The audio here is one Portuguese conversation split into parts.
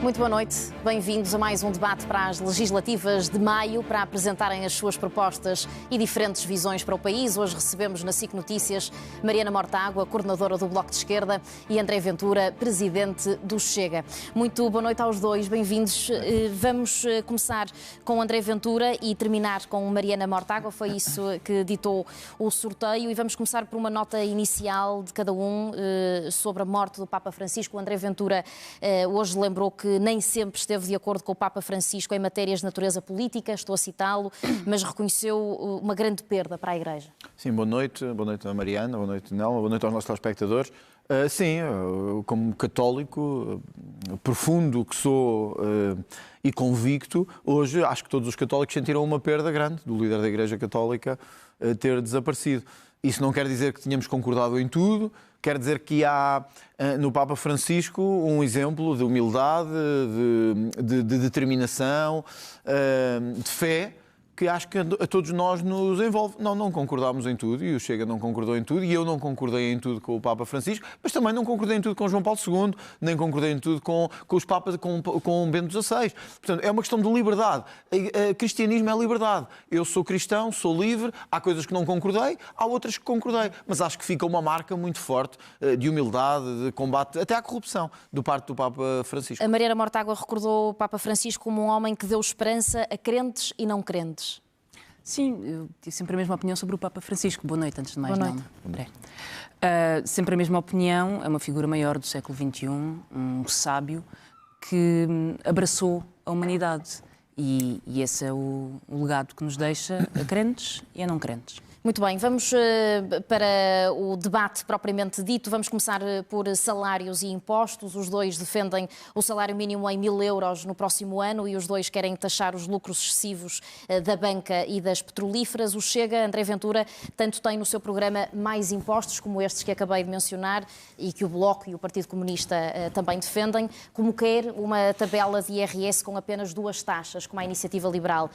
Muito boa noite, bem-vindos a mais um debate para as legislativas de maio, para apresentarem as suas propostas e diferentes visões para o país. Hoje recebemos na SIC Notícias Mariana Mortágua, coordenadora do Bloco de Esquerda, e André Ventura, presidente do Chega. Muito boa noite aos dois, bem-vindos. Vamos começar com André Ventura e terminar com Mariana Mortágua, foi isso que ditou o sorteio, e vamos começar por uma nota inicial de cada um sobre a morte do Papa Francisco. O André Ventura hoje lembrou que nem sempre esteve de acordo com o Papa Francisco em matérias de natureza política, estou a citá-lo, mas reconheceu uma grande perda para a Igreja. Sim, boa noite a Mariana, boa noite Nelma, boa noite aos nossos telespectadores. Sim, como católico profundo que sou e convicto, hoje acho que todos os católicos sentiram uma perda grande do líder da Igreja Católica ter desaparecido. Isso não quer dizer que tenhamos concordado em tudo, quer dizer que há no Papa Francisco um exemplo de humildade, de determinação, de fé, que acho que a todos nós nos envolve. Não concordámos em tudo, e o Chega não concordou em tudo, e eu não concordei em tudo com o Papa Francisco, mas também não concordei em tudo com João Paulo II, nem concordei em tudo com os Papas, com Bento XVI. Portanto, é uma questão de liberdade. Cristianismo é liberdade. Eu sou cristão, sou livre, há coisas que não concordei, há outras que concordei, mas acho que fica uma marca muito forte de humildade, de combate, até à corrupção, do parte do Papa Francisco. A Mariana Mortágua recordou o Papa Francisco como um homem que deu esperança a crentes e não crentes. Sim, eu tive sempre a mesma opinião sobre o Papa Francisco. Boa noite, antes de mais. Boa noite. André. Sempre a mesma opinião, é uma figura maior do século XXI, um sábio que abraçou a humanidade. E esse é o legado que nos deixa a crentes e a não crentes. Muito bem, vamos para o debate propriamente dito. Vamos começar por salários e impostos. Os dois defendem o salário mínimo em 1.000 euros no próximo ano e os dois querem taxar os lucros excessivos da banca e das petrolíferas. O Chega, André Ventura, tanto tem no seu programa mais impostos, como estes que acabei de mencionar e que o Bloco e o Partido Comunista também defendem, como quer uma tabela de IRS com apenas 2 taxas, como a Iniciativa Liberal.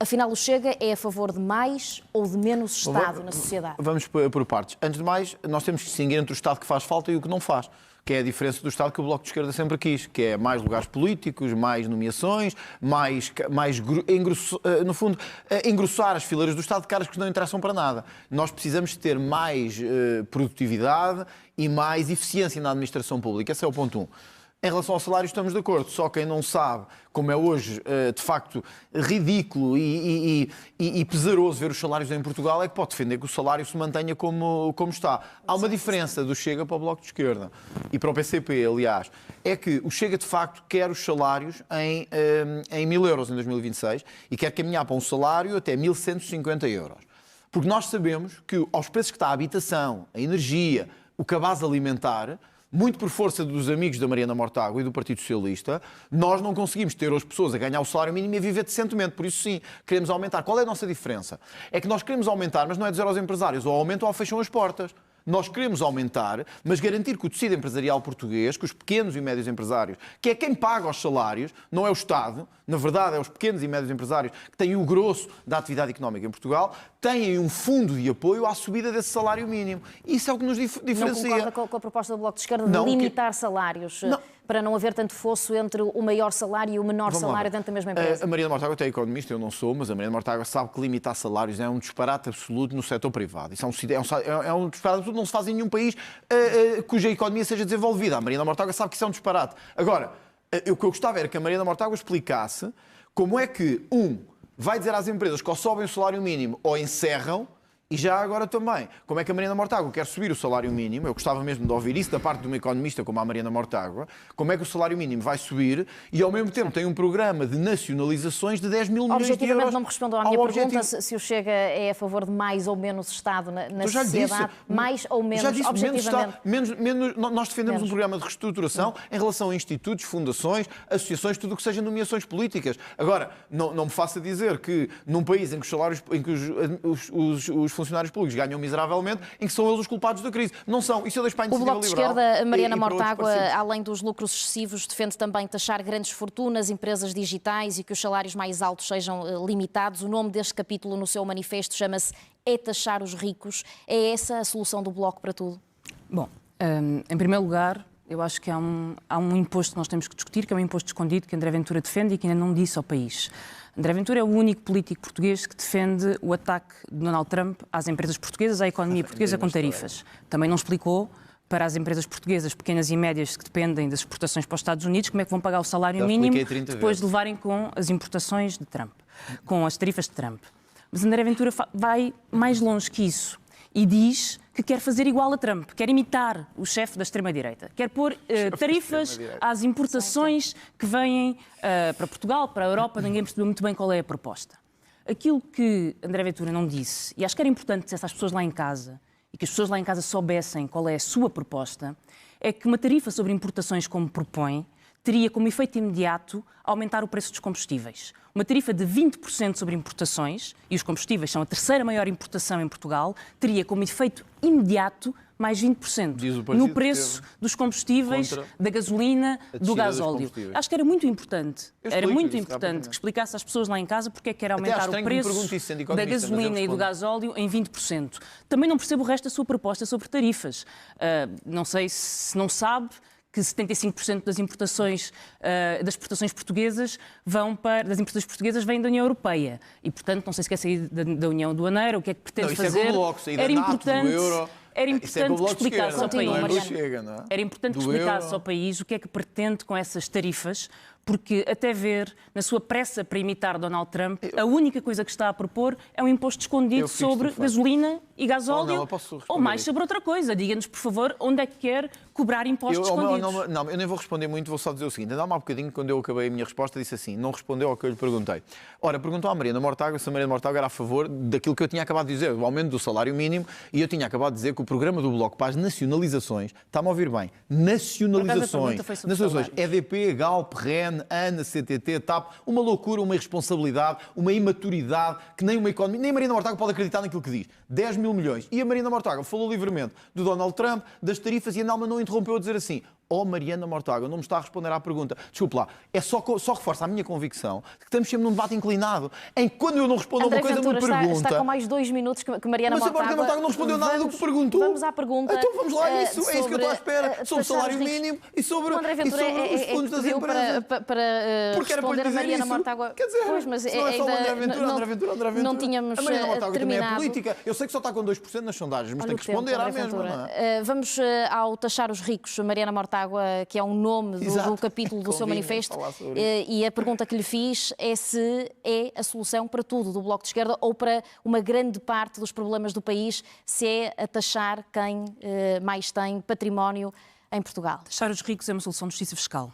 Afinal, o Chega é a favor de mais ou de menos Estado na sociedade? Vamos por partes. Antes de mais, nós temos que distinguir entre o Estado que faz falta e o que não faz, que é a diferença do Estado que o Bloco de Esquerda sempre quis, que é mais lugares políticos, mais nomeações, no fundo, engrossar as fileiras do Estado de caras que não interessam para nada. Nós precisamos ter mais produtividade e mais eficiência na administração pública. Esse é o ponto 1. Em relação ao salário estamos de acordo, só quem não sabe como é hoje, de facto, ridículo e pesaroso ver os salários em Portugal é que pode defender que o salário se mantenha como está. Há uma diferença do Chega para o Bloco de Esquerda e para o PCP, aliás, é que o Chega de facto quer os salários em 1.000 euros em 2026 e quer caminhar para um salário até 1.150 euros. Porque nós sabemos que aos preços que está a habitação, a energia, o cabaz alimentar, muito por força dos amigos da Mariana Mortágua e do Partido Socialista, nós não conseguimos ter as pessoas a ganhar o salário mínimo e a viver decentemente. Por isso, sim, queremos aumentar. Qual é a nossa diferença? É que nós queremos aumentar, mas não é dizer aos empresários ou aumentam ou fecham as portas. Nós queremos aumentar, mas garantir que o tecido empresarial português, que os pequenos e médios empresários, que é quem paga os salários, não é o Estado, na verdade é os pequenos e médios empresários que têm o grosso da atividade económica em Portugal, têm um fundo de apoio à subida desse salário mínimo. Isso é o que nos diferencia. Não concorda com a proposta do Bloco de Esquerda de limitar salários? Para não haver tanto fosso entre o maior salário e o menor salário dentro da mesma empresa? A Mariana Mortágua é economista, eu não sou, mas a Mariana Mortágua sabe que limitar salários é um disparate absoluto no setor privado. Isso é um disparate absoluto, não se faz em nenhum país cuja economia seja desenvolvida. A Mariana Mortágua sabe que isso é um disparate. Agora, o que eu gostava era que a Mariana Mortágua explicasse como é que, vai dizer às empresas que ou sobem o salário mínimo ou encerram. E já agora também, como é que a Mariana Mortágua quer subir o salário mínimo? Eu gostava mesmo de ouvir isso da parte de uma economista como a Mariana Mortágua. Como é que o salário mínimo vai subir e, ao mesmo tempo, tem um programa de nacionalizações de 10 mil milhões de euros. Objetivamente não me respondeu à minha pergunta se o Chega é a favor de mais ou menos Estado na sociedade. Mais ou menos, já disse, objetivamente. Menos, nós defendemos um programa de reestruturação em relação a institutos, fundações, associações, tudo o que seja nomeações políticas. Agora, não me faça dizer que num país em que os salários, em que os funcionários públicos ganham miseravelmente, em que são eles os culpados da crise. Não são. Isso eu deixo para a Iniciativa Liberal. O Liberal. Bloco de Esquerda, Mariana Mortágua, além dos lucros excessivos, defende também taxar grandes fortunas, empresas digitais e que os salários mais altos sejam limitados. O nome deste capítulo no seu manifesto chama-se É taxar os ricos. É essa a solução do Bloco para tudo? Bom, em primeiro lugar, Eu acho que há um imposto que nós temos que discutir, que é um imposto escondido que André Ventura defende e que ainda não disse ao país. André Ventura é o único político português que defende o ataque de Donald Trump às empresas portuguesas, à economia portuguesa com tarifas. Também não explicou para as empresas portuguesas, pequenas e médias, que dependem das exportações para os Estados Unidos, como é que vão pagar o salário mínimo depois de levarem com as importações de Trump, com as tarifas de Trump. Mas André Ventura vai mais longe que isso e diz que quer fazer igual a Trump, quer imitar o chefe da extrema-direita, quer pôr tarifas às importações que vêm para Portugal, para a Europa, ninguém percebeu muito bem qual é a proposta. Aquilo que André Ventura não disse, e acho que era importante que essas pessoas lá em casa, e que as pessoas lá em casa soubessem qual é a sua proposta, é que uma tarifa sobre importações como propõe, teria como efeito imediato aumentar o preço dos combustíveis. Uma tarifa de 20% sobre importações, e os combustíveis são a terceira maior importação em Portugal, teria como efeito imediato mais 20% no preço dos combustíveis, da gasolina, do gasóleo. Acho que era muito importante, que explicasse às pessoas lá em casa porque é que era aumentar o preço da gasolina e do gasóleo em 20%. Também não percebo o resto da sua proposta sobre tarifas. Não sei se não sabe que 75% das importações, das exportações portuguesas das importações portuguesas vêm da União Europeia. E, portanto, não sei se quer sair da União Aduaneira, o que é que pretende fazer. Era importante que explicasse ao país. Era importante que explicasse ao país o que é que pretende com essas tarifas, porque até ver, na sua pressa para imitar Donald Trump, a única coisa que está a propor é um imposto escondido sobre gasolina e gasóleo, ou mais sobre outra coisa. Diga-nos, por favor, onde é que quer cobrar impostos escondidos. Não, eu nem vou responder muito, vou só dizer o seguinte. Ainda há um bocadinho, quando eu acabei a minha resposta, disse assim, não respondeu ao que eu lhe perguntei. Ora, perguntou à Mariana Mortágua se a Mariana Mortágua era a favor daquilo que eu tinha acabado de dizer, do aumento do salário mínimo, e eu tinha acabado de dizer que o programa do Bloco para as nacionalizações, está-me a ouvir bem, nacionalizações, EDP, Galp, REN, ANA, CTT, TAP, uma loucura, uma irresponsabilidade, uma imaturidade, que nem uma economia, nem a Mariana Mortágua pode acreditar naquilo que diz. 10 mil milhões. E a Mariana Mortágua falou livremente do Donald Trump, das tarifas, e a Nelma não interrompeu a dizer assim: Mariana Mortágua, não me está a responder à pergunta. Desculpe lá, é só reforça a minha convicção de que estamos sempre num debate inclinado, em que quando eu não respondo a uma coisa, me pergunta... Está com mais 2 minutos que Mariana Mortágua... Mas a Mariana Mortágua não respondeu nada do que perguntou. Vamos à pergunta... Então vamos lá, é isso que eu estou à espera, sobre o salário mínimo e sobre os fundos das empresas. Para responder a Mariana Mortágua... Quer dizer, pois, mas não é só André Ventura. Não tínhamos a Mariana Mortágua também é política. Eu sei que só está com 2% nas sondagens, mas tem que responder à mesma, não é? Vamos ao taxar os ricos. Mariana Mortágua, que é um nome do capítulo do seu manifesto, e a pergunta que lhe fiz é se é a solução para tudo do Bloco de Esquerda ou para uma grande parte dos problemas do país, se é a taxar quem mais tem património em Portugal. Taxar os ricos é uma solução de justiça fiscal.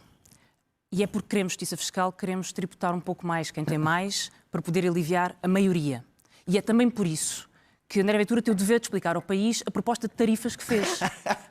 E é porque queremos justiça fiscal que queremos tributar um pouco mais quem tem mais para poder aliviar a maioria. E é também por isso que André Ventura tem o dever de explicar ao país a proposta de tarifas que fez.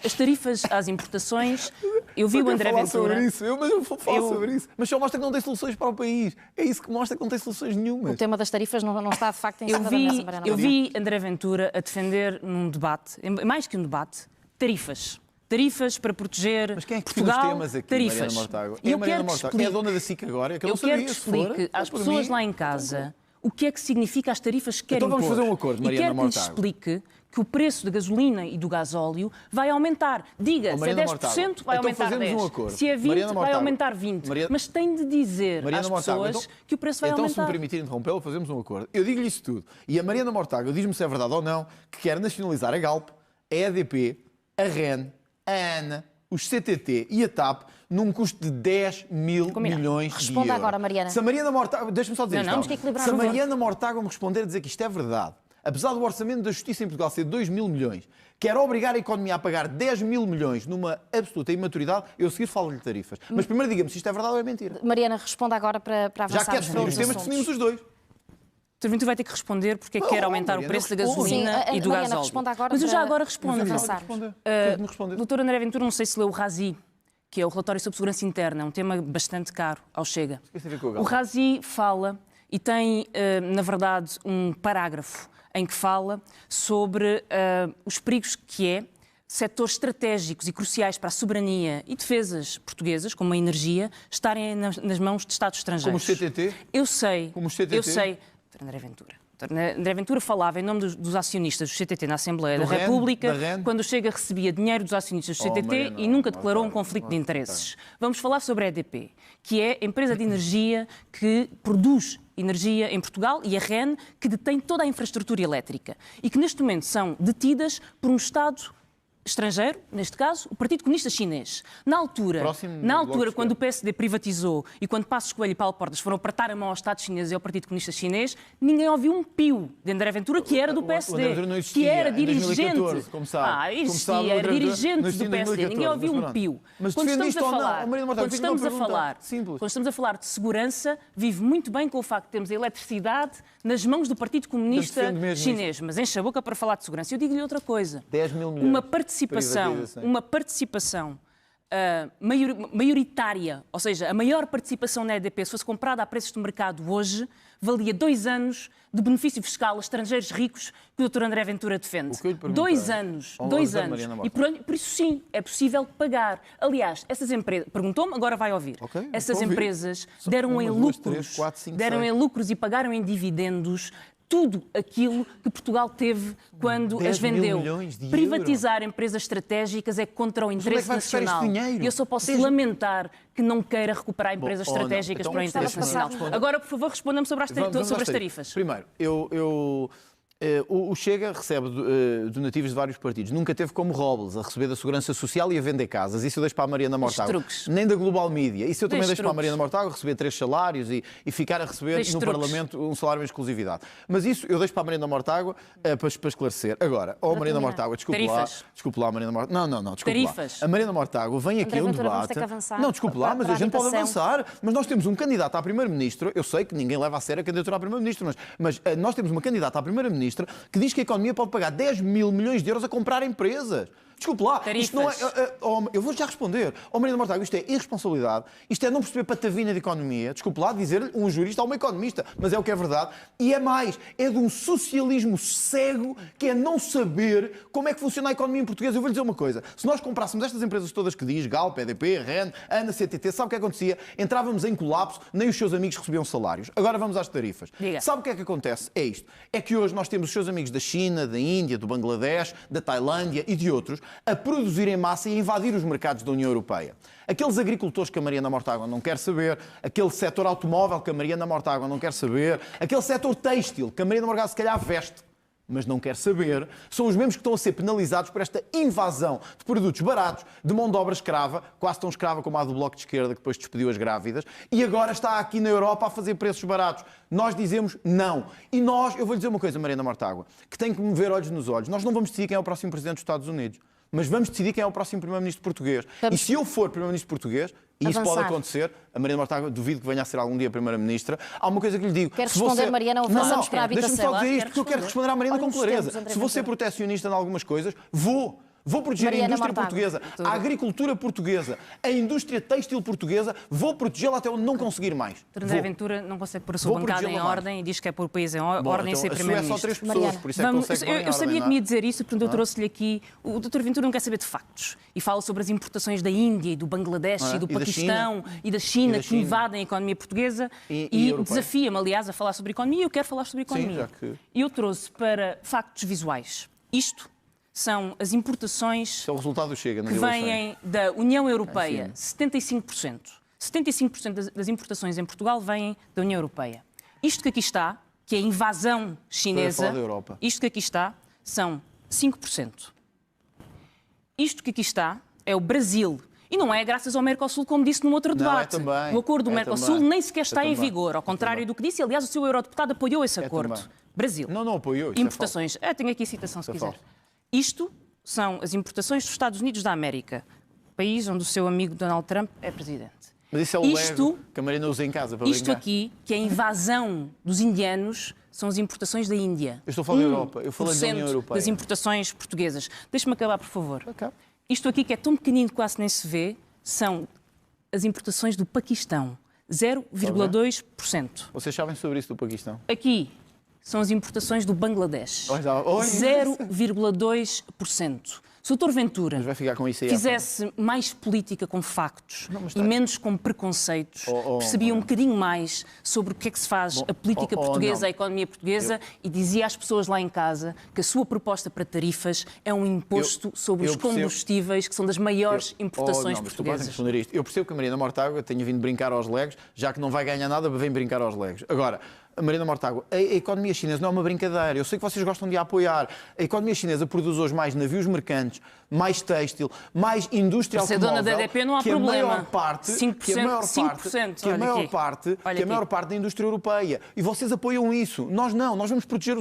As tarifas às importações... Eu vi o André Ventura... Eu vou falar sobre isso. Mas só mostra que não tem soluções para o país. É isso que mostra que não tem soluções nenhumas. O tema das tarifas não está, de facto, em cima da mesa, Mariana. Eu vi André Ventura a defender num debate, mais que um debate, tarifas. Tarifas para proteger Portugal. Mas quem é que Portugal, os temas aqui, tarifas. Mariana Mortágua? É a Mariana Mortágua. É a dona da SIC agora? Eu quero que explique às pessoas lá em casa o que é que significa as tarifas que querem impor. Então vamos fazer um acordo, Mariana Mortágua. E quero que lhes explique que o preço da gasolina e do gasóleo vai aumentar. Diga, se é 10%, vai aumentar 10%. Se é 20%, vai aumentar 20%. Mas tem de dizer às pessoas que o preço vai aumentar. Então, se me permitir interrompê-lo, fazemos um acordo. Eu digo-lhe isso tudo. E a Mariana Mortágua diz-me se é verdade ou não, que quer nacionalizar a Galp, a EDP, a REN, a ANA, os CTT e a TAP num custo de 10 mil milhões de euros. Responda agora, Mariana. Se a Mariana Mortágua... Deixa-me só dizer isto. Se a Mariana Mortágua me responder a dizer que isto é verdade, apesar do orçamento da Justiça em Portugal ser 2 mil milhões, quer obrigar a economia a pagar 10 mil milhões numa absoluta imaturidade, eu a seguir falo-lhe tarifas. Mas primeiro diga-me se isto é verdade ou é mentira. Mariana, responda agora para avançarmos. Já quer definir os temas, definimos os dois. O Ventura vai ter que responder porque quer aumentar o preço da gasolina e do gasóleo. Mas eu já agora respondo. Doutor André Ventura, não sei se leu o RASI, que é o Relatório sobre Segurança Interna, é um tema bastante caro ao Chega. O RASI fala e tem, na verdade, um parágrafo em que fala sobre os perigos que é setores estratégicos e cruciais para a soberania e defesas portuguesas, como a energia, estarem nas mãos de Estados estrangeiros. Como o CTT? Eu sei. Como o CTT? Eu sei. André Ventura, André Ventura falava em nome dos acionistas do CTT na Assembleia da REN, República, da REN. quando Chega recebia dinheiro dos acionistas do CTT Mariana, e nunca declarou um conflito de interesses. Vamos falar sobre a EDP, que é a empresa de energia que produz energia em Portugal, e a REN, que detém toda a infraestrutura elétrica e que neste momento são detidas por um Estado estrangeiro, neste caso, o Partido Comunista Chinês. Na altura, quando o PSD privatizou e quando Passos Coelho e Paulo Portas foram apertar a mão ao Estado chinês e ao Partido Comunista Chinês, ninguém ouviu um pio de André Ventura, que era do PSD, que era dirigente. Era dirigente do PSD. Ninguém ouviu um pio. Quando estamos a falar de segurança, vive muito bem com o facto de termos a eletricidade nas mãos do Partido Comunista Chinês. Mas enche a boca para falar de segurança. Eu digo-lhe outra coisa. 10 mil milhões. Uma participação maioritária, ou seja, a maior participação na EDP, se fosse comprada a preços de mercado hoje, valia 2 anos de benefício fiscal a estrangeiros ricos que o Dr. André Ventura defende. 2 anos. 2 anos. E por isso, sim, é possível pagar. Aliás, essas empresas... Perguntou-me, agora vai ouvir. Essas empresas deram em lucros e pagaram em dividendos tudo aquilo que Portugal teve quando as vendeu. Privatizar empresas estratégicas é contra o interesse nacional. E eu só posso lamentar que não queira recuperar empresas estratégicas para o interesse nacional. Agora, por favor, responda-me sobre as tarifas. Primeiro, o Chega recebe donativos de vários partidos. Nunca teve como Robles a receber da Segurança Social e a vender casas. Isso eu deixo para a Mariana Mortágua. Nem da Global Media. Isso eu também deixo para a Mariana Mortágua receber 3 salários e ficar a receber no Parlamento um salário em exclusividade. Mas isso eu deixo para a Mariana Mortágua para esclarecer. Agora, Mariana Mortágua, desculpe lá, Mariana Mortágua. Não, desculpe lá. A Mariana Mortágua vem aqui a um debate. Não, desculpe lá, mas a gente pode avançar. Mas nós temos um candidato a Primeiro-Ministro. Eu sei que ninguém leva a sério a candidatura a Primeiro-Ministro, mas nós temos uma candidata a Primeiro-Ministro que diz que a economia pode pagar 10 mil milhões de euros a comprar empresas. Desculpe lá, isto não é... eu vou já responder. Mariana Mortágua, isto é irresponsabilidade, isto é não perceber patavina de economia. Desculpe lá dizer-lhe um jurista ou uma economista, mas é o que é verdade. E é mais, é de um socialismo cego que é não saber como é que funciona a economia em português. Eu vou-lhe dizer uma coisa, se nós comprássemos estas empresas todas que diz, Galp, EDP, REN, ANA, CTT, sabe o que acontecia? Entrávamos em colapso, nem os seus amigos recebiam salários. Agora vamos às tarifas. Diga. Sabe o que é que acontece? É isto. É que hoje nós temos os seus amigos da China, da Índia, do Bangladesh, da Tailândia e de outros a produzir em massa e a invadir os mercados da União Europeia. Aqueles agricultores que a Mariana Mortágua não quer saber, aquele setor automóvel que a Mariana Mortágua não quer saber, aquele setor têxtil que a Mariana Mortágua se calhar veste, mas não quer saber, são os mesmos que estão a ser penalizados por esta invasão de produtos baratos, de mão de obra escrava, quase tão escrava como a do Bloco de Esquerda, que depois despediu as grávidas, e agora está aqui na Europa a fazer preços baratos. Nós dizemos não. E nós, eu vou lhe dizer uma coisa, Mariana Mortágua, que tem que me ver olhos nos olhos. Nós não vamos decidir quem é o próximo Presidente dos Estados Unidos, mas vamos decidir quem é o próximo Primeiro-Ministro português. E se eu for Primeiro-Ministro português, e isso pode acontecer, a Mariana Mortágua duvido que venha a ser algum dia Primeira-Ministra, há uma coisa que lhe digo. Quer responder, Mariana, ou avançamos para a habitação? Deixa-me só dizer isto, porque eu quero responder à Mariana com clareza. Se vou ser protecionista em algumas coisas, vou proteger a indústria portuguesa, a agricultura portuguesa, a indústria têxtil portuguesa, vou protegê-la até onde não conseguir mais. André Ventura não consegue pôr a sua bancada em ordem e diz que é pôr o país em ordem e ser Primeiro-Ministro. É só 3 pessoas, por isso é que consegue pôr em ordem. Eu sabia que me ia dizer isso, portanto eu trouxe-lhe aqui... O Dr. Ventura não quer saber de factos e fala sobre as importações da Índia e do Bangladesh e do Paquistão e da China que invadem a economia portuguesa e desafia-me, aliás, a falar sobre economia e eu quero falar sobre economia. E eu trouxe para factos visuais. Isto são as importações é o resultado do Chega, que vêm da União Europeia. 75%. 75% das importações em Portugal vêm da União Europeia. Isto que aqui está, que é a invasão chinesa, isto que aqui está, são 5%. Isto que aqui está é o Brasil. E não é graças ao Mercosul, como disse num outro debate. O acordo do Mercosul nem sequer está em vigor, ao contrário do que disse. Aliás, o seu eurodeputado apoiou esse acordo. Brasil. Não apoiou. Importações. Tenho aqui a citação, se quiser. Isto são as importações dos Estados Unidos da América, país onde o seu amigo Donald Trump é presidente. Mas isso é o Lego que a Mariana usa em casa para isto brincar. Aqui, que é a invasão dos indianos, são as importações da Índia. Eu estou a falar da Europa, eu falei da União Europeia. Das importações portuguesas. Deixe-me acabar, por favor. Isto aqui, que é tão pequenino que quase nem se vê, são as importações do Paquistão. 0,2%. Vocês sabem sobre isso do Paquistão? Aqui são as importações do Bangladesh. 0,2%. Se o Dr. Ventura Mas vai ficar com isso aí fizesse mais política com factos e menos com preconceitos, percebia um bocadinho mais sobre o que é que se faz a política portuguesa, a economia portuguesa, e dizia às pessoas lá em casa que a sua proposta para tarifas é um imposto sobre os combustíveis, que são das maiores importações portuguesas. Eu percebo que a Mariana Mortágua tenha vindo brincar aos legos, já que não vai ganhar nada, vem brincar aos legos. Agora, a Mariana Mortágua, a economia chinesa não é uma brincadeira. Eu sei que vocês gostam de a apoiar. A economia chinesa produz hoje mais navios mercantes, mais têxtil, mais indústria automóvel. Ser dona da EDP não há problema. A maior parte, 5%, que a maior parte da indústria europeia. E vocês apoiam isso. Nós não. Nós vamos proteger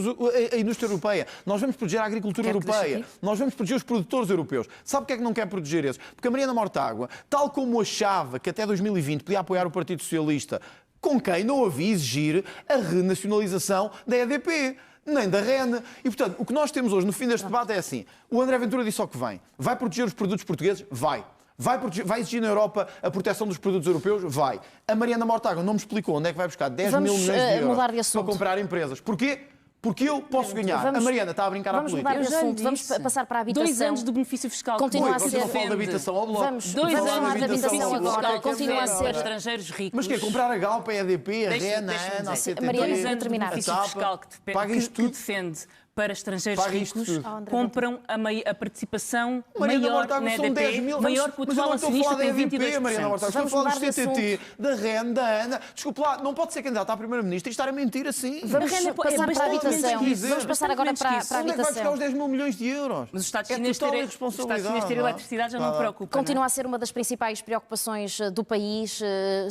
a indústria europeia. Nós vamos proteger a agricultura europeia. Nós vamos proteger os produtores europeus. Sabe porque é que não quer proteger esses? Porque a Mariana Mortágua, tal como achava que até 2020 podia apoiar o Partido Socialista, com quem não havia exigir a renacionalização da EDP, nem da REN. E, portanto, o que nós temos hoje no fim deste debate é assim: o André Ventura disse ao que vem. Vai proteger os produtos portugueses? Vai. Vai exigir na Europa a proteção dos produtos europeus? Vai. A Mariana Mortágua não me explicou onde é que vai buscar 10 mil milhões de euros para comprar empresas. Porquê? Porque eu posso ganhar. A Mariana está a brincar à política. Vamos mudar de assunto. Vamos passar para a habitação. 2 anos do benefício fiscal. Continua a ser. Não falo de habitação ao bloco. Vamos falar de habitação agora. Continua a ser. Estrangeiros ricos. Mas quer comprar a Galp, a EDP, a REN, a ANA, a CTT? Mariana, 2 anos de terminar. benefício fiscal que defende para estrangeiros ricos, compram a participação maior na EDP, maior que o atual acionista tem 22%. Estou a falar do CTT, da REN, da ANA. Desculpe lá, não pode ser candidato à Primeira-Ministra e estar a mentir assim. Vamos passar para a habitação. Vamos passar agora para a habitação. Onde é que vai buscar os 10 mil milhões de euros? Mas o Estado chinês ter eletricidade já não preocupa. Continua a ser uma das principais preocupações do país,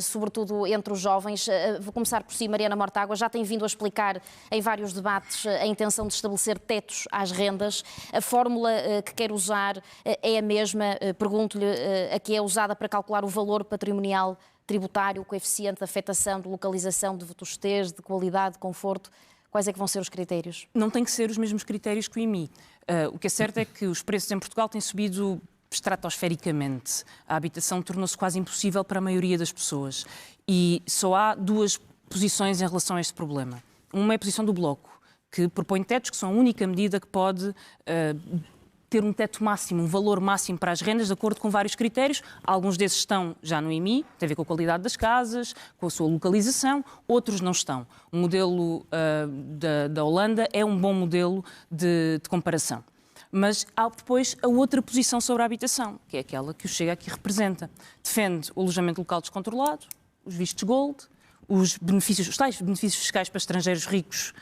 sobretudo entre os jovens. Vou começar por si, Mariana Mortágua. Já tem vindo a explicar em vários debates a intenção de estabelecer tetos às rendas. A fórmula que quer usar é a mesma, pergunto-lhe, a que é usada para calcular o valor patrimonial tributário, o coeficiente de afetação, de localização, de vetustez, de qualidade, de conforto. Quais é que vão ser os critérios? Não tem que ser os mesmos critérios que o IMI. O que é certo é que os preços em Portugal têm subido estratosfericamente. A habitação tornou-se quase impossível para a maioria das pessoas. E só há 2 posições em relação a este problema. Uma é a posição do Bloco, que propõe tetos, que são a única medida que pode ter um teto máximo, um valor máximo para as rendas, de acordo com vários critérios. Alguns desses estão já no IMI, tem a ver com a qualidade das casas, com a sua localização, outros não estão. O modelo da Holanda é um bom modelo de comparação. Mas há depois a outra posição sobre a habitação, que é aquela que o Chega aqui representa. Defende o alojamento local descontrolado, os vistos gold, os tais benefícios fiscais para estrangeiros ricos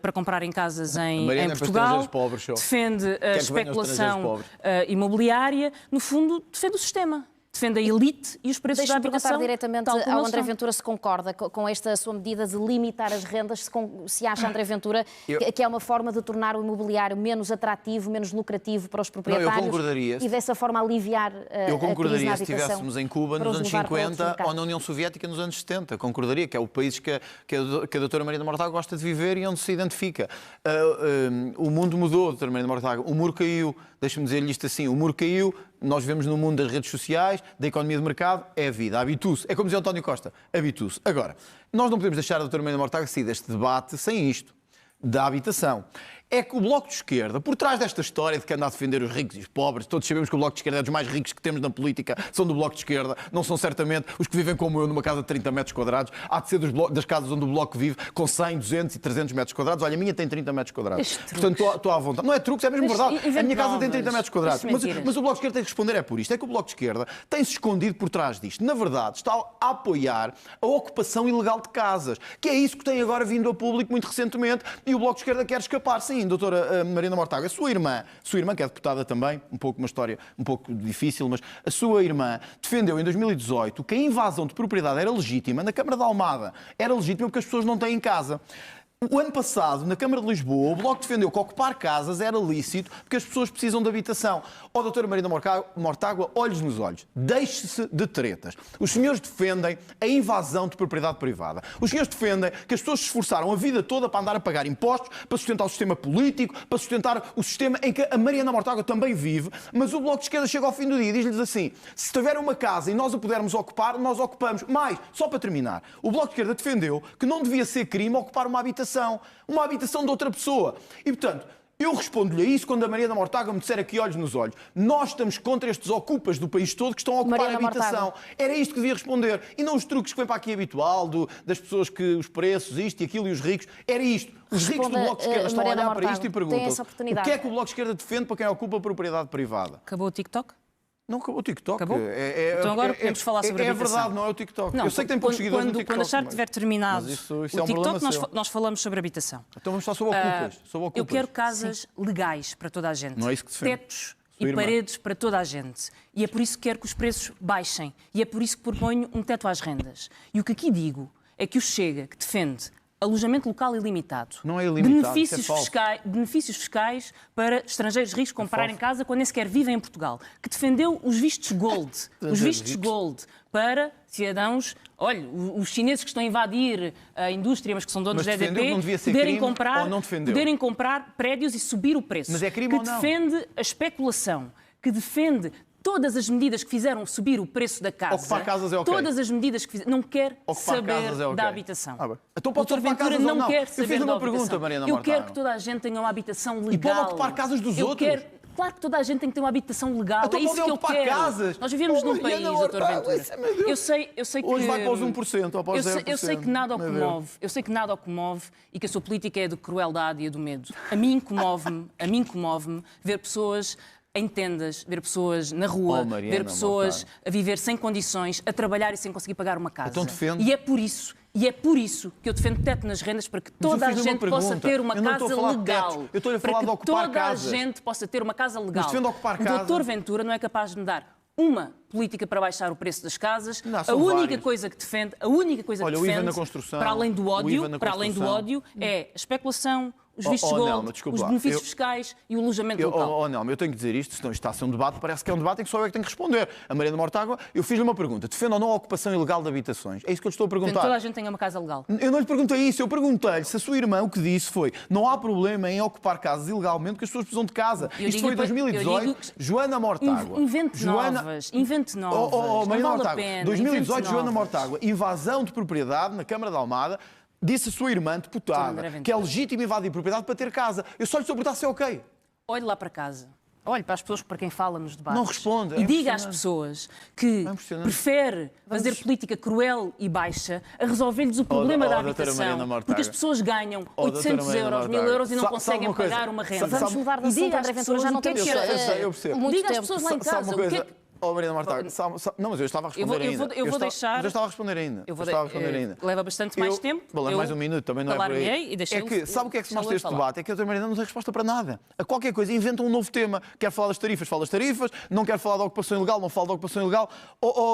para comprarem casas em Portugal, defende a especulação imobiliária, no fundo defende o sistema. Defende a elite e os preços da habitação. Deixe-me perguntar diretamente ao André Ventura se concorda com esta sua medida de limitar as rendas, se acha, André Ventura, que é uma forma de tornar o imobiliário menos atrativo, menos lucrativo para os proprietários. Eu concordaria. E dessa forma aliviar a crise na habitação. Eu concordaria se estivéssemos em Cuba nos anos 50 ou na União Soviética nos anos 70. Concordaria, que é o país que a doutora Mariana Mortágua gosta de viver e onde se identifica. O mundo mudou, doutora Mariana Mortágua. O muro caiu. Deixe-me dizer-lhe isto assim, o muro caiu, nós vivemos no mundo das redes sociais, da economia de mercado, é a vida, habitue-se. É como dizia António Costa, habitue-se. Agora, nós não podemos deixar a doutora Mariana Mortágua sair deste debate sem isto, da habitação. É que o Bloco de Esquerda, por trás desta história de que anda a defender os ricos e os pobres, todos sabemos que o Bloco de Esquerda é dos mais ricos que temos na política, são do Bloco de Esquerda, não são certamente os que vivem como eu numa casa de 30 metros quadrados, há de ser das casas onde o Bloco vive com 100, 200 e 300 metros quadrados. Olha, a minha tem 30 metros quadrados. Portanto, estou à vontade. Não é truques, é mesmo verdade. A minha casa tem 30 metros quadrados. Mas o Bloco de Esquerda tem que responder é por isto. É que o Bloco de Esquerda tem-se escondido por trás disto. Na verdade, está a apoiar a ocupação ilegal de casas, que é isso que tem agora vindo a público muito recentemente, e o Bloco de Esquerda quer escapar. Sim, doutora Mariana Mortágua, a sua irmã, que é deputada também, uma história um pouco difícil, mas a sua irmã defendeu em 2018 que a invasão de propriedade era legítima na Câmara de Almada. Era legítima porque as pessoas não têm casa. O ano passado, na Câmara de Lisboa, o Bloco defendeu que ocupar casas era lícito porque as pessoas precisam de habitação. Ó, doutora Mariana Mortágua, olhos nos olhos. Deixe-se de tretas. Os senhores defendem a invasão de propriedade privada. Os senhores defendem que as pessoas se esforçaram a vida toda para andar a pagar impostos, para sustentar o sistema político, para sustentar o sistema em que a Mariana Mortágua também vive, mas o Bloco de Esquerda chega ao fim do dia e diz-lhes assim: se tiver uma casa e nós a pudermos ocupar, nós ocupamos. Mas, só para terminar, o Bloco de Esquerda defendeu que não devia ser crime ocupar uma habitação de outra pessoa. E, portanto, Eu respondo-lhe a isso quando a Mariana Mortágua me disser aqui olhos nos olhos. Nós estamos contra estes ocupas do país todo que estão a ocupar Mariana a habitação. Mortágua. Era isto que devia responder. E não os truques que vem para aqui habitual, das pessoas que os preços, isto e aquilo e os ricos. Era isto. Os ricos do Bloco de Esquerda estão a Mariana olhar para isto e Mortágua, tem perguntam essa oportunidade. o que é que o Bloco de Esquerda defende para quem ocupa a propriedade privada? Acabou o TikTok? Não acabou o TikTok. Acabou? Então agora podemos falar sobre a habitação. É verdade, não é o TikTok. Não, eu sei que tem poucos seguidores no TikTok. Quando achar que tiver terminado mas isso o é um TikTok, problema seu. nós falamos sobre habitação. Então vamos falar sobre ocupas. Sobre ocupas. Eu quero casas legais para toda a gente. Não é isso que defende. Tetos Sua e irmã. paredes para toda a gente. E é por isso que quero que os preços baixem. E é por isso que proponho um teto às rendas. E o que aqui digo é que o Chega, que defende alojamento local ilimitado, Não é ilimitado, benefícios, isso é falso. benefícios fiscais para estrangeiros ricos comprarem casa quando nem sequer vivem em Portugal, que defendeu os vistos gold, os vistos gold para cidadãos, olha, os chineses que estão a invadir a indústria, mas que são donos Mas da defendeu que EDP, não devia ser poderem crime comprar, ou não defendeu? poderem comprar prédios e subir o preço. Mas é crime que ou não? defende a especulação, que defende todas as medidas que fizeram subir o preço da casa. Ocupar casas é ok. Todas as medidas que fizeram. Não quer Ocupar saber casas é ok. da habitação. Ah, bem. Então pode Dr. ocupar Ventura casas ou não não? quer Eu saber fiz-lhe da uma pergunta, habitação. Mariana Eu Mortágua. quero que toda a gente tenha uma habitação legal. E pode ocupar casas dos outros? Claro que toda a gente tem que ter uma habitação legal. Então é isso podem que eu ocupar quero. casas. Nós vivemos num país, Mariana Dr. Mortágua, Ventura. isso é, meu Deus. Eu sei que... Hoje vai para os 1% ou para os 0%. Eu sei que nada o Meu comove. Eu sei que nada o comove e que a sua política é de crueldade e é do medo. A mim comove-me ver pessoas em tendas, ver pessoas na rua, Mariana ver pessoas Mortágua. a viver sem condições, a trabalhar e sem conseguir pagar uma casa. Então defende. E é por isso que eu defendo teto nas rendas, para que Mas eu toda a fiz-lhe uma gente possa pergunta. ter uma Eu não estou a casa falar de legal. teto. Eu estou-lhe a Para falar de que ocupar toda casas. a gente possa ter uma casa legal. defende ocupar O casas. Dr. Ventura não é capaz de me dar uma política para baixar o preço das casas. Não, A são única várias. coisa que defende, Olha, o IVA na construção, para além do o IVA na ódio, construção. é a especulação, os vistos gold, Nelma, desculpa os lá. benefícios fiscais e o alojamento local. Nelma, eu tenho que dizer isto, senão isto está a ser um debate, parece que é um debate em que só eu é que tenho que responder. A Mariana Mortágua, eu fiz-lhe uma pergunta. Defende ou não a ocupação ilegal de habitações? É isso que eu lhe estou a Portanto, perguntar. toda a gente tem uma casa legal. Eu não lhe perguntei isso, eu perguntei-lhe se a sua irmã o que disse foi não há problema em ocupar casas ilegalmente porque as pessoas precisam de casa. Isto foi em 2018, Joana Mortágua. Invente novas. Mariana Não vale a Mortágua, pena. 2018, Invente Joana novas. Mortágua, invasão de propriedade na Câmara de Almada, disse a sua irmã, deputada, André Ventura. que é legítimo invadir propriedade para ter casa. Eu só lhe estou a perguntar se é ok. Olhe lá para casa. Olhe para as pessoas para quem fala nos debates. Não responde, é E diga às impressionante. pessoas que impressionante. prefere fazer política cruel e baixa a resolver-lhes o problema da doutora Mariana habitação. Mortágua. Porque as pessoas ganham 800 doutora Mariana euros, 1000 Mortágua. euros e não Sabe conseguem uma coisa? pagar uma renda. Vamos mudar de E assunto, diga às André Ventura, pessoas já não o que é temos que é- eu percebo. muito Diga às tempo. pessoas lá em Sabe casa uma o que é coisa? que... Mariana Mortágua, não, mas eu estava a responder ainda. eu vou deixar... Eu estava a responder ainda. Eu vou estava a responder ainda. Leva bastante mais tempo. Bom, leva mais um minuto, também não é por aí. calar-me-ei e deixei-lo- É que, sabe o que é que se mostra deixá-lo este falar. debate? É que a doutora Mariana não tem resposta para nada. A qualquer coisa inventa um novo tema. Quer falar das tarifas, fala das tarifas. Não quer falar da ocupação ilegal, não fala da ocupação ilegal.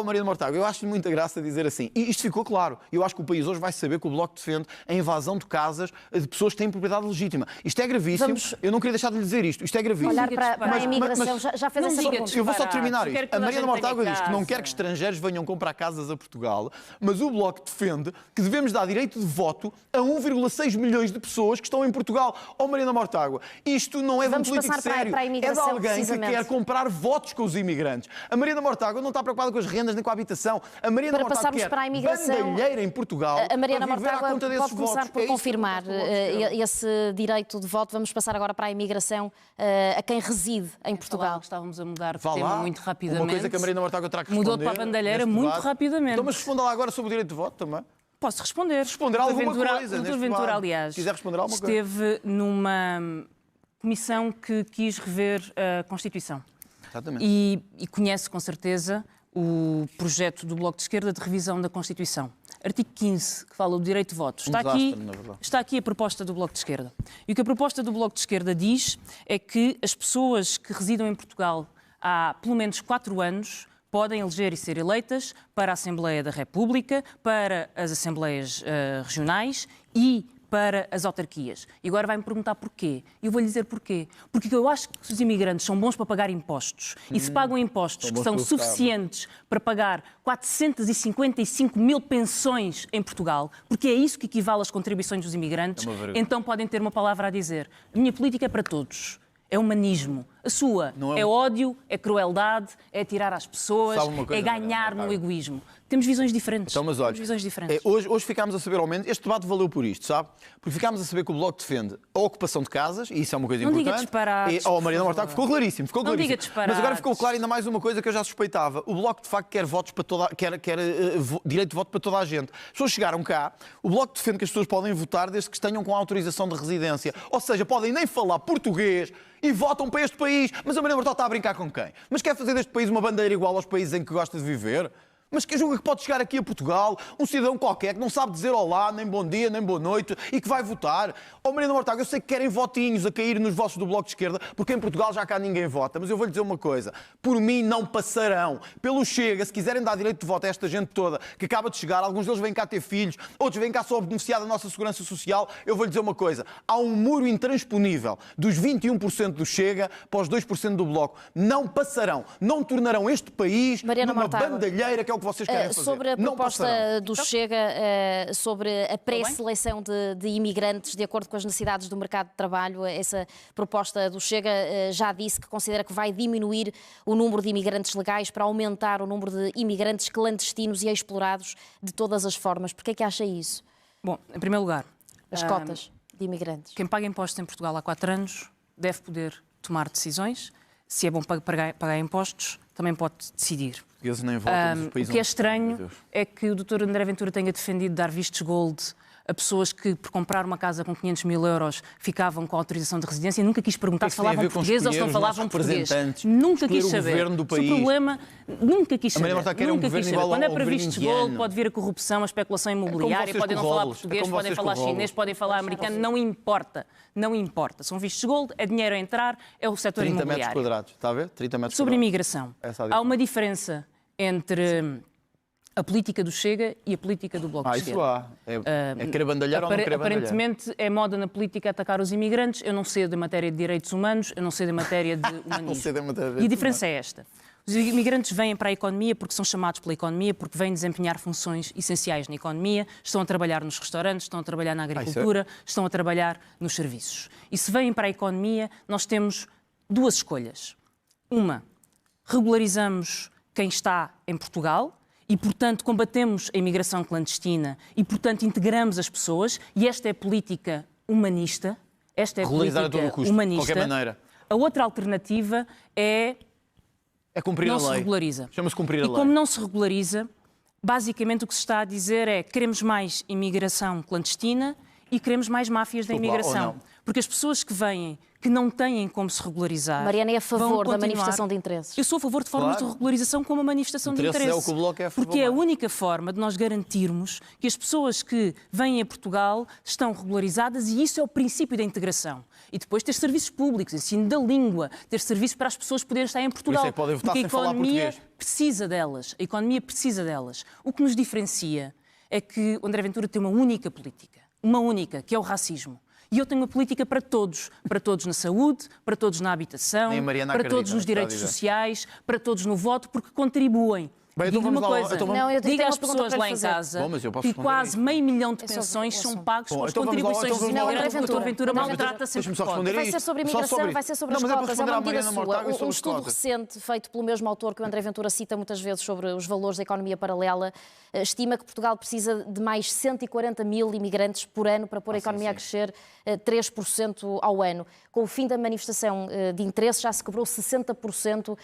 Mariana Mortágua, eu acho-lhe muita graça dizer assim. E isto ficou claro. Eu acho que o país hoje vai saber que o Bloco defende a invasão de casas de pessoas que têm propriedade legítima. Isto é gravíssimo. Vamos- Eu não queria deixar de lhe dizer isto. Isto é gravíssimo. Olhar diga para disparate. a imigração, Mas- já fez não essa diga pergunta. Eu vou só disparate. terminar Eu quero isto. que A toda a Mariana gente tenha Mortágua diz que não casa. quer que estrangeiros venham comprar casas a Portugal, mas o Bloco defende que devemos dar direito de voto a 1,6 milhões de pessoas que estão em Portugal. Mariana Mortágua, isto não é de um Vamos político passar para a sério, é de imigração, alguém que precisamente. quer comprar votos com os imigrantes. A Mariana Mortágua não está preocupada com as rendas nem com a habitação. A Mariana Para Mortágua passarmos quer para a imigração, bandalheira em Portugal A Mariana para viver à Mortágua conta desses pode começar votos. por É isso que eu confirmar gosto do Bloco de Esquerda. esse direito de voto. Vamos passar agora para a imigração a quem reside em Portugal. Estávamos a mudar de Vá tema lá. muito rapidamente. Uma coisa que a Mariana Mortágua terá que Mudou responder para a bandalheira neste muito debate. rapidamente. Então, mas responda lá agora sobre o direito de voto também. Posso responder. Responder Dr. alguma Ventura, coisa O Dr. neste Ventura, debate. aliás, Se quiser responder alguma coisa. esteve numa comissão que quis rever a Constituição. Exatamente. E conhece, com certeza, o projeto do Bloco de Esquerda de revisão da Constituição. Artigo 15, que fala do direito de voto. desastre, na verdade. Está aqui a proposta do Bloco de Esquerda. E o que a proposta do Bloco de Esquerda diz é que as pessoas que residam em Portugal há pelo menos 4 anos podem eleger e ser eleitas para a Assembleia da República, para as Assembleias regionais e para as autarquias. E agora vai-me perguntar porquê. E eu vou-lhe dizer porquê. Porque eu acho que os imigrantes são bons para pagar impostos. E se pagam impostos que são suficientes para pagar 455 mil pensões em Portugal, porque é isso que equivale às contribuições dos imigrantes, então podem ter uma palavra a dizer. A minha política é para todos. é humanismo. A sua é ódio, é crueldade, é atirar às pessoas, é ganhar no egoísmo. Temos visões diferentes. Então, mas olha, visões diferentes. Hoje ficámos a saber, ao menos, este debate valeu por isto, sabe? Porque ficámos a saber que o Bloco defende a ocupação de casas, e isso é uma coisa importante. Não diga disparates, Mariana Mortágua, ficou claríssimo. Não diga disparates. Mas agora ficou claro ainda mais uma coisa que eu já suspeitava. O Bloco, de facto, quer votos para toda, quer direito de voto para toda a gente. As pessoas chegaram cá, o Bloco defende que as pessoas podem votar desde que tenham com autorização de residência. Ou seja, podem nem falar português e votam para este país. Mas a Mariana Mortágua está a brincar com quem? Mas quer fazer deste país uma bandeira igual aos países em que gosta de viver? Mas que julga que pode chegar aqui a Portugal um cidadão qualquer que não sabe dizer olá, nem bom dia, nem boa noite e que vai votar? Mariana Mortágua, eu sei que querem votinhos a cair nos vossos do Bloco de Esquerda, porque em Portugal já cá ninguém vota, mas eu vou-lhe dizer uma coisa, por mim não passarão. Pelo Chega, se quiserem dar direito de voto a esta gente toda que acaba de chegar, alguns deles vêm cá ter filhos, outros vêm cá só beneficiar da nossa segurança social, eu vou-lhe dizer uma coisa, há um muro intransponível dos 21% do Chega para os 2% do Bloco. Não passarão, não tornarão este país numa bandalheira que é o que vocês querem fazer. Sobre a proposta do Chega, sobre a pré-seleção de imigrantes de acordo com as necessidades do mercado de trabalho, essa proposta do Chega já disse que considera que vai diminuir o número de imigrantes legais para aumentar o número de imigrantes clandestinos e explorados de todas as formas. Porquê é que acha isso? Bom, em primeiro lugar, as cotas de imigrantes. Quem paga impostos em Portugal há 4 anos deve poder tomar decisões. Se é bom pagar impostos, também pode decidir. Nem votam, o que é estranho é que o Dr. André Ventura tenha defendido dar vistos gold a pessoas que, por comprar uma casa com 500 mil euros, ficavam com autorização de residência. Nunca quis perguntar se falavam português ou se não falavam português. Nunca quis saber. O problema, nunca quis saber. Nunca quis saber. Quando é para vistos gold, pode vir a corrupção, a especulação imobiliária, podem não falar português, podem falar chinês, podem falar americano, não importa. Não importa. São vistos gold, é dinheiro a entrar, é o setor imobiliário. 30 metros quadrados, está a ver? 30 metros Sobre quadrados. imigração, há uma diferença entre a política do Chega e a política do Bloco de Esquerda. Isso há. É querer bandalhar ou não querer bandalhar? Aparentemente é moda na política atacar os imigrantes. Eu não sei da matéria de direitos humanos, eu não sei da matéria de humanismo. E a diferença é esta. Os imigrantes vêm para a economia porque são chamados pela economia, porque vêm desempenhar funções essenciais na economia, estão a trabalhar nos restaurantes, estão a trabalhar na agricultura, estão a trabalhar nos serviços. E se vêm para a economia, nós temos 2 escolhas. Uma, regularizamos quem está em Portugal e, portanto, combatemos a imigração clandestina e, portanto, integramos as pessoas, e esta é a política humanista. Esta é a política a todo custo, humanista. De qualquer maneira. A outra alternativa é cumprir não a lei. se regulariza. Chama-se cumprir a lei. E como não se regulariza, basicamente o que se está a dizer é que queremos mais imigração clandestina e queremos mais máfias da imigração. Porque as pessoas que vêm, que não têm como se regularizar... Mariana é a favor da manifestação de interesses. Eu sou a favor de formas de regularização como a manifestação de interesses. É o que o Bloco é a favor. Porque é a única forma de nós garantirmos que as pessoas que vêm a Portugal estão regularizadas, e isso é o princípio da integração. E depois ter serviços públicos, ensino da língua, ter serviços para as pessoas poderem estar em Portugal. Por isso é que podem votar porque a sem falar economia português. precisa delas. A economia precisa delas. O que nos diferencia é que o André Ventura tem uma única política. Uma única, que é o racismo. E eu tenho uma política para todos na saúde, para todos na habitação, para todos nos direitos sociais, para todos no voto, porque contribuem. Bem, então diga uma coisa, diga às uma pessoas lá em casa que quase 500 mil de pensões são pagos com as contribuições dos imigrantes. O Dr. Ventura maltrata sempre de cotas. Vai ser sobre imigração, vai ser sobre as cotas. É uma medida sua. Um estudo recente, feito pelo mesmo autor que o André Ventura cita muitas vezes sobre os valores da economia paralela, estima que Portugal precisa de mais 140 mil imigrantes por ano para pôr a economia a crescer 3% ao ano. Com o fim da manifestação de interesse, já se quebrou 60%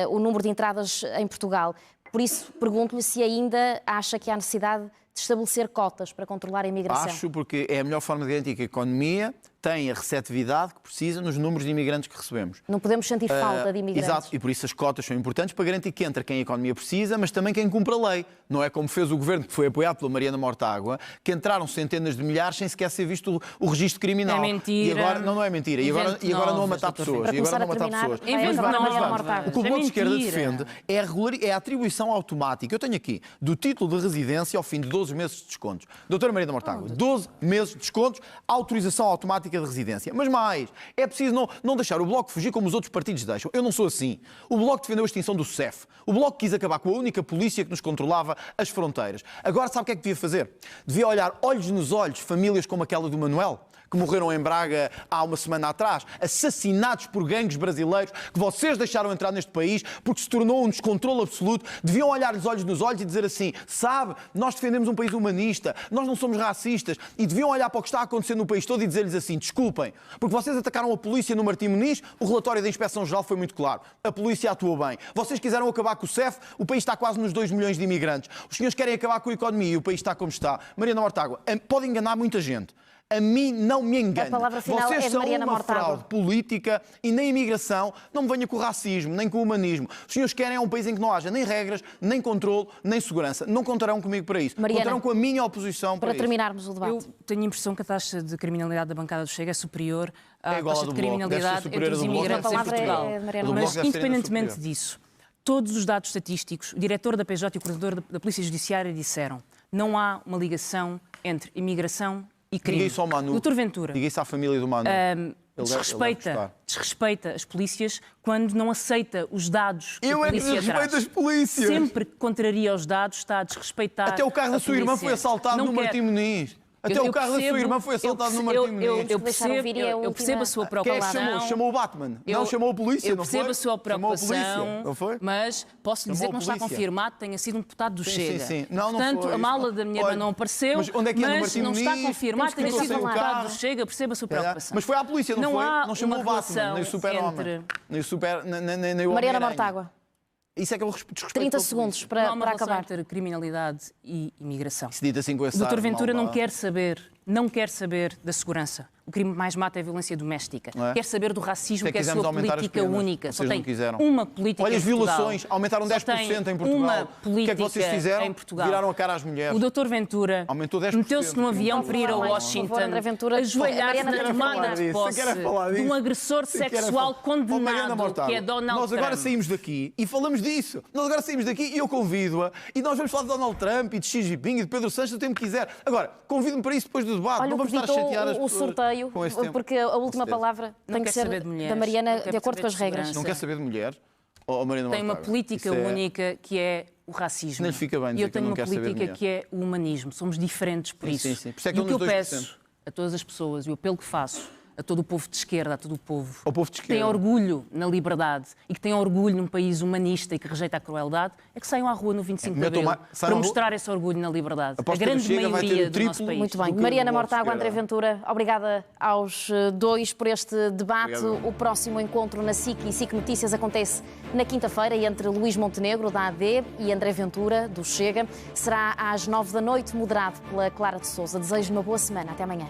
o número de entradas em Portugal. Por isso, pergunto-lhe se ainda acha que há necessidade de estabelecer cotas para controlar a imigração. Acho, porque é a melhor forma de garantir que a economia tem a receptividade que precisa nos números de imigrantes que recebemos. Não podemos sentir falta de imigrantes. Exato, e por isso as cotas são importantes para garantir que entra quem a economia precisa, mas também quem cumpre a lei. Não é como fez o governo, que foi apoiado pela Mariana Mortágua, que entraram centenas de milhares sem sequer ser visto o registro criminal. É mentira. E agora, não é mentira. E agora não a matar pessoas. E agora não a matar pessoas. O que o Bloco de Esquerda defende é a atribuição automática. Eu tenho aqui, do título de residência ao fim de 12 meses de descontos. Doutora Mariana Mortágua, 12 meses de descontos, autorização automática de residência. Mas mais, é preciso não deixar o Bloco fugir como os outros partidos deixam. Eu não sou assim. O Bloco defendeu a extinção do CEF. O Bloco quis acabar com a única polícia que nos controlava as fronteiras. Agora sabe o que é que devia fazer? Devia olhar olhos nos olhos famílias como aquela do Manuel, que morreram em Braga há uma semana atrás, assassinados por gangues brasileiros que vocês deixaram entrar neste país porque se tornou um descontrole absoluto, deviam olhar-lhes olhos nos olhos e dizer assim, sabe, nós defendemos um país humanista, nós não somos racistas, e deviam olhar para o que está acontecendo no país todo e dizer-lhes assim, desculpem, porque vocês atacaram a polícia no Martim Moniz, o relatório da Inspeção-Geral foi muito claro, a polícia atuou bem. Vocês quiseram acabar com o CEF, o país está quase nos 2 milhões de imigrantes. Os senhores querem acabar com a economia e o país está como está. Mariana Mortágua, pode enganar muita gente. A mim não me engana. A palavra final Vocês é de são Mariana uma Mortágua. fraude política e na imigração não me venha com o racismo, nem com o humanismo. Os senhores querem um país em que não haja nem regras, nem controle, nem segurança. Não contarão comigo para isso. Mariana, contarão com a minha oposição para isso. terminarmos o debate. Eu tenho a impressão que a taxa de criminalidade da bancada do Chega é superior à É igual à taxa do de Bloco. Deve ser criminalidade superior entre os à do Bloco. imigrantes A em palavra Portugal. é Mariana Do Bloco Mas, deve ser ainda independentemente superior. disso, todos os dados estatísticos, o diretor da PJ e o coordenador da Polícia Judiciária disseram não há uma ligação entre imigração e crime. Diga isso ao Manu. Doutor Ventura, Diga isso à família do Manu. Ele deve gostar. desrespeita as polícias quando não aceita os dados que Eu a é que polícia desrespeito traz. as polícias. Sempre que contraria os dados está a desrespeitar Até o carro da a sua irmã polícia. foi assaltado Não no quer- Martim Moniz. Até o carro da sua irmã foi assaltado no Martim Moniz. Eu deixar ouvir e a última- percebo a sua Quem é que preocupação. chamou? Chamou o Batman. Não chamou a polícia, Eu não foi? percebo a sua Chamou a preocupação, polícia, não foi? mas posso lhe dizer Chamou que não a está polícia. confirmado que tenha sido um deputado do Sim, Chega. sim, sim. Não Portanto, foi a isso. mala da minha irmã Olha, não apareceu, mas onde é que é no Martim não está Moniz? confirmado que tenha Temos que sido um falar. deputado do Chega. Percebo a sua preocupação. Mas foi à polícia, não foi? há Não chamou uma o Batman, nem o relação super-homem. entre- Nem o super... Nem o Mariana Homem-Aranha. Mortágua, Isso é que eu desrespeito 30 pela segundos polícia. Não há para, uma para relação acabar. entre criminalidade e imigração. Se dito assim com esse O Dr. ar Ventura não malvado. quer saber da segurança. O crime que mais mata é a violência doméstica. Não é? Quer saber do racismo, Até que é a quisemos sua aumentar as política penas. única. Vocês não quiseram. uma política Olha, em as Portugal. violações aumentaram Só 10% tem em Portugal. uma O que é que política vocês fizeram? em Portugal. Viraram a cara às mulheres. O Dr. Ventura Aumentou 10%. meteu-se num avião Não para ir a falar mais, por Washington, favor, André Ventura. ajoelhar-se Mariana, na quer tomada falar de disso? posse Você quer falar de um disso? agressor Você quer sexual falar- Oh, Mariana condenado, Mortágua, que é Donald nós agora Trump. saímos daqui e falamos disso. Nós agora saímos daqui e eu convido-a e nós vamos falar de Donald Trump e de Xi Jinping e de Pedro Sánchez o tempo que quiser. Agora, convido-me para isso depois do debate. Olha, não vamos estar a evitou chatear as o pessoas sorteio, com esse tempo. porque a última certeza. palavra Não tem que quer ser saber de mulheres, da Mariana, não quer de acordo com as saber de regras. segurança. Não quer saber de mulher? Oh, Mariana Tem uma Mortágua, política isso é- única que é o racismo. Não lhe fica bem E dizer eu que tenho não uma quer saber de política mulher. que é o humanismo. Somos diferentes por Sim, isso. sim, sim. Por isso é que E o que eu estão nos peço a todas as pessoas, e o apelo que faço a todo o povo de esquerda, a todo o povo, Ao povo de que tem esquerda. orgulho na liberdade e que tem orgulho num país humanista e que rejeita a crueldade, é que saiam à rua no 25 de Metam Abril mais- saiam para à rua- mostrar esse orgulho na liberdade. Aposto A que grande Chega vai ter maioria o do nosso triplo. país. Muito bem. do que Mariana o Bloco de Mortágua, André Esquerda. Ventura, obrigada aos dois por este debate. Obrigado. O próximo encontro na SIC e SIC Notícias acontece na quinta-feira entre Luís Montenegro, da AD, e André Ventura, do Chega. Será às 9 da noite, moderado pela Clara de Sousa. Desejo uma boa semana. Até amanhã.